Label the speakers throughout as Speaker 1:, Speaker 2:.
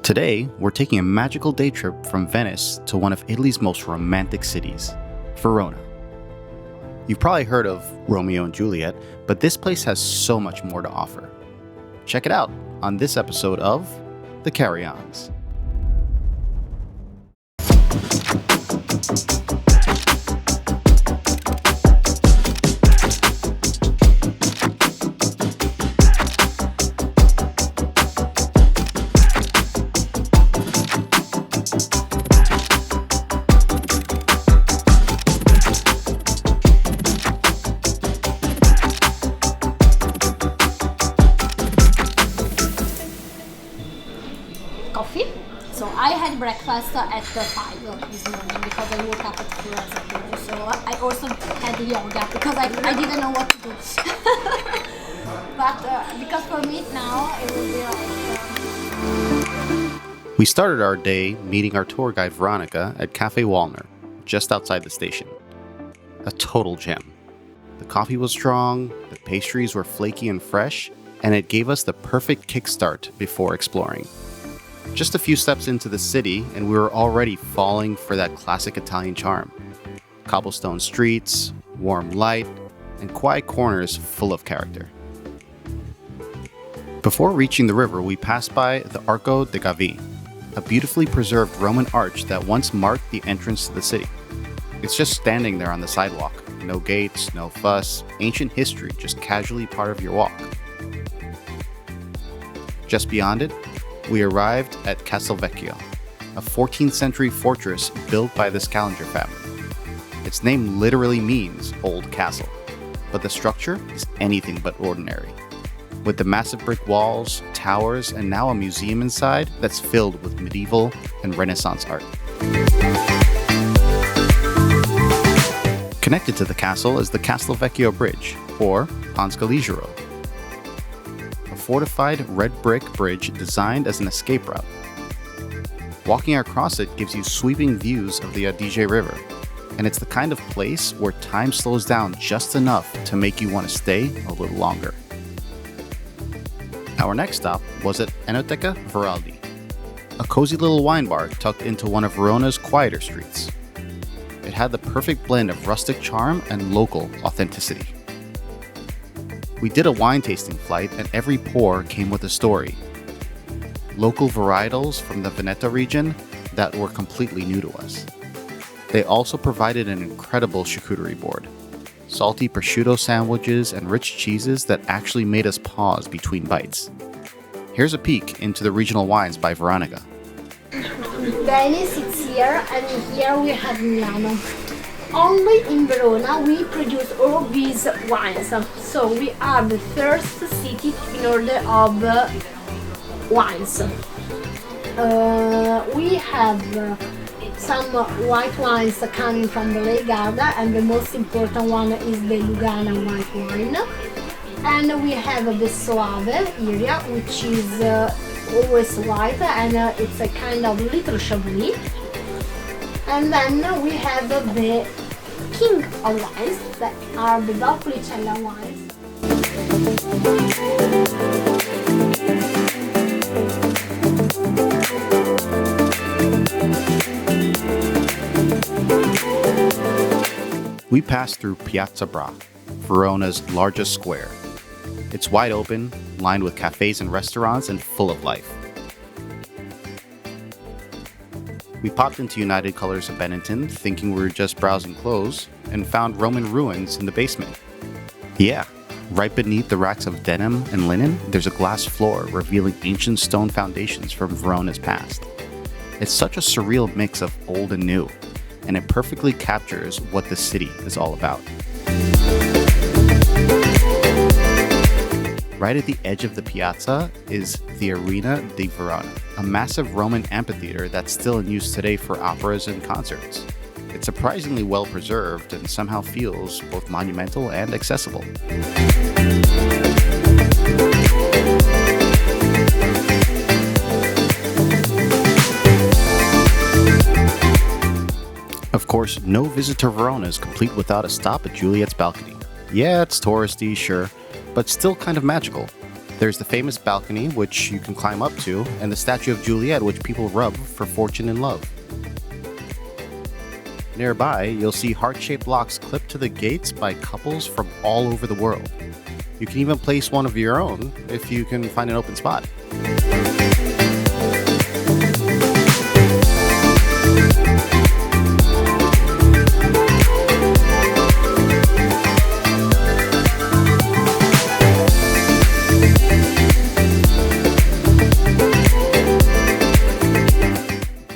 Speaker 1: Today, we're taking a magical day trip from Venice to one of Italy's most romantic cities, Verona. You've probably heard of Romeo and Juliet, but this place has so much more to offer. Check it out on this episode of The Carry-Ons.
Speaker 2: Coffee. So I had breakfast at 5 this morning because I woke up at 4 as I told you. So I also had yoga because I didn't know what to do. But because for me now it will be like...
Speaker 1: We started our day meeting our tour guide Veronica at Café Wallner, just outside the station. A total gem. The coffee was strong, the pastries were flaky and fresh, and it gave us the perfect kickstart before exploring. Just a few steps into the city, and we were already falling for that classic Italian charm. Cobblestone streets, warm light, and quiet corners full of character. Before reaching the river, we passed by the Arco de Gavi, a beautifully preserved Roman arch that once marked the entrance to the city. It's just standing there on the sidewalk. No gates, no fuss, ancient history just casually part of your walk. Just beyond it, we arrived at Castelvecchio, a 14th century fortress built by the Scaliger family. Its name literally means old castle, but the structure is anything but ordinary. With the massive brick walls, towers, and now a museum inside that's filled with medieval and Renaissance art. Connected to the castle is the Castelvecchio Bridge, or Ponte Scaligero, a fortified red brick bridge designed as an escape route. Walking across it gives you sweeping views of the Adige River, and it's the kind of place where time slows down just enough to make you want to stay a little longer. Our next stop was at Enoteca Veraldi, a cozy little wine bar tucked into one of Verona's quieter streets. It had the perfect blend of rustic charm and local authenticity. We did a wine tasting flight, and every pour came with a story. Local varietals from the Veneto region that were completely new to us. They also provided an incredible charcuterie board, salty prosciutto sandwiches, and rich cheeses that actually made us pause between bites. Here's a peek into the regional wines by Veronica.
Speaker 2: Venice is here, and here we have Milano. Only in Verona we produce all these wines, so we are the first city in order of wines. We have some white wines coming from the Lake Garda, and the most important one is the Lugana white wine. And we have the Soave area, which is always white, and it's a kind of little Chablis. And then we have the king of wines, that are the Valpolicella wines.
Speaker 1: We passed through Piazza Bra, Verona's largest square. It's wide open, lined with cafes and restaurants, and full of life. We popped into United Colors of Benetton, thinking we were just browsing clothes, and found Roman ruins in the basement. Yeah, right beneath the racks of denim and linen, there's a glass floor revealing ancient stone foundations from Verona's past. It's such a surreal mix of old and new, and it perfectly captures what the city is all about. Right at the edge of the piazza is the Arena di Verona, a massive Roman amphitheater that's still in use today for operas and concerts. It's surprisingly well preserved and somehow feels both monumental and accessible. Of course, no visit to Verona is complete without a stop at Juliet's Balcony. Yeah, it's touristy, sure, but still kind of magical. There's the famous balcony, which you can climb up to, and the statue of Juliet, which people rub for fortune and love. Nearby, you'll see heart-shaped locks clipped to the gates by couples from all over the world. You can even place one of your own if you can find an open spot.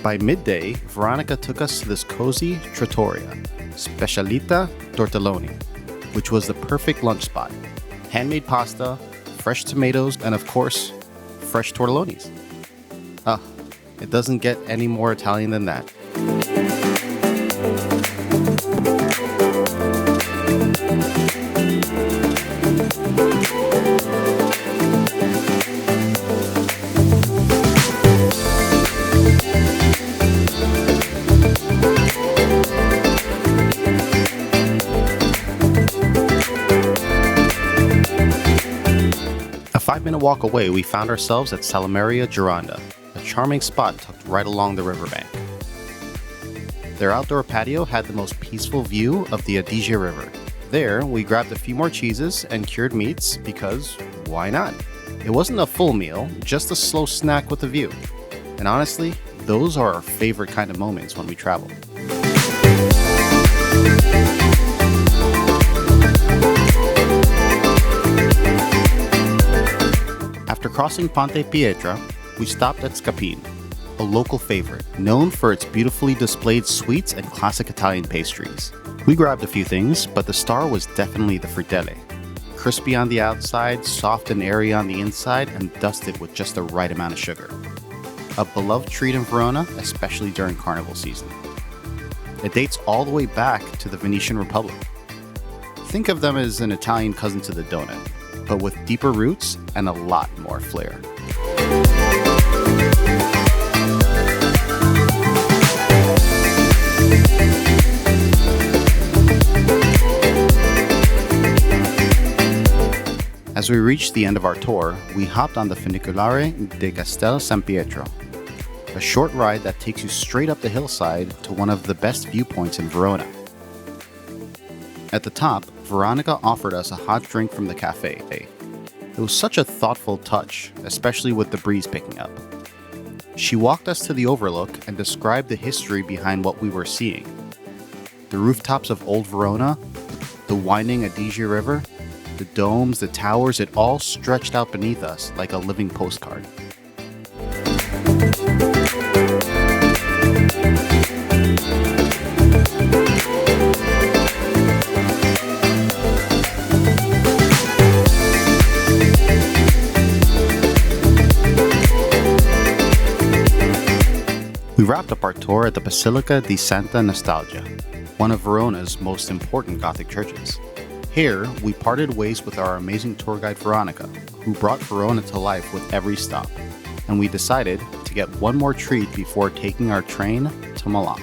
Speaker 1: By midday, Veronica took us to this cozy trattoria, Specialita Tortelloni, which was the perfect lunch spot. Handmade pasta, fresh tomatoes, and of course, fresh tortellonis. It doesn't get any more Italian than that. A 5-minute walk away, we found ourselves at Salomeria Gironda, a charming spot tucked right along the riverbank. Their outdoor patio had the most peaceful view of the Adige River. There, we grabbed a few more cheeses and cured meats because why not? It wasn't a full meal, just a slow snack with a view. And honestly, those are our favorite kind of moments when we travel. After crossing Ponte Pietra, we stopped at Scapin, a local favorite, known for its beautifully displayed sweets and classic Italian pastries. We grabbed a few things, but the star was definitely the frittelle. Crispy on the outside, soft and airy on the inside, and dusted with just the right amount of sugar. A beloved treat in Verona, especially during carnival season. It dates all the way back to the Venetian Republic. Think of them as an Italian cousin to the donut, but with deeper roots and a lot more flair. As we reached the end of our tour, we hopped on the funicular de Castel San Pietro, a short ride that takes you straight up the hillside to one of the best viewpoints in Verona. At the top, Veronica offered us a hot drink from the cafe. It was such a thoughtful touch, especially with the breeze picking up. She walked us to the overlook and described the history behind what we were seeing. The rooftops of old Verona, the winding Adige River, the domes, the towers, it all stretched out beneath us like a living postcard. We wrapped up our tour at the Basilica di Sant'Anastasia, one of Verona's most important Gothic churches. Here, we parted ways with our amazing tour guide Veronica, who brought Verona to life with every stop, and we decided to get one more treat before taking our train to Milan.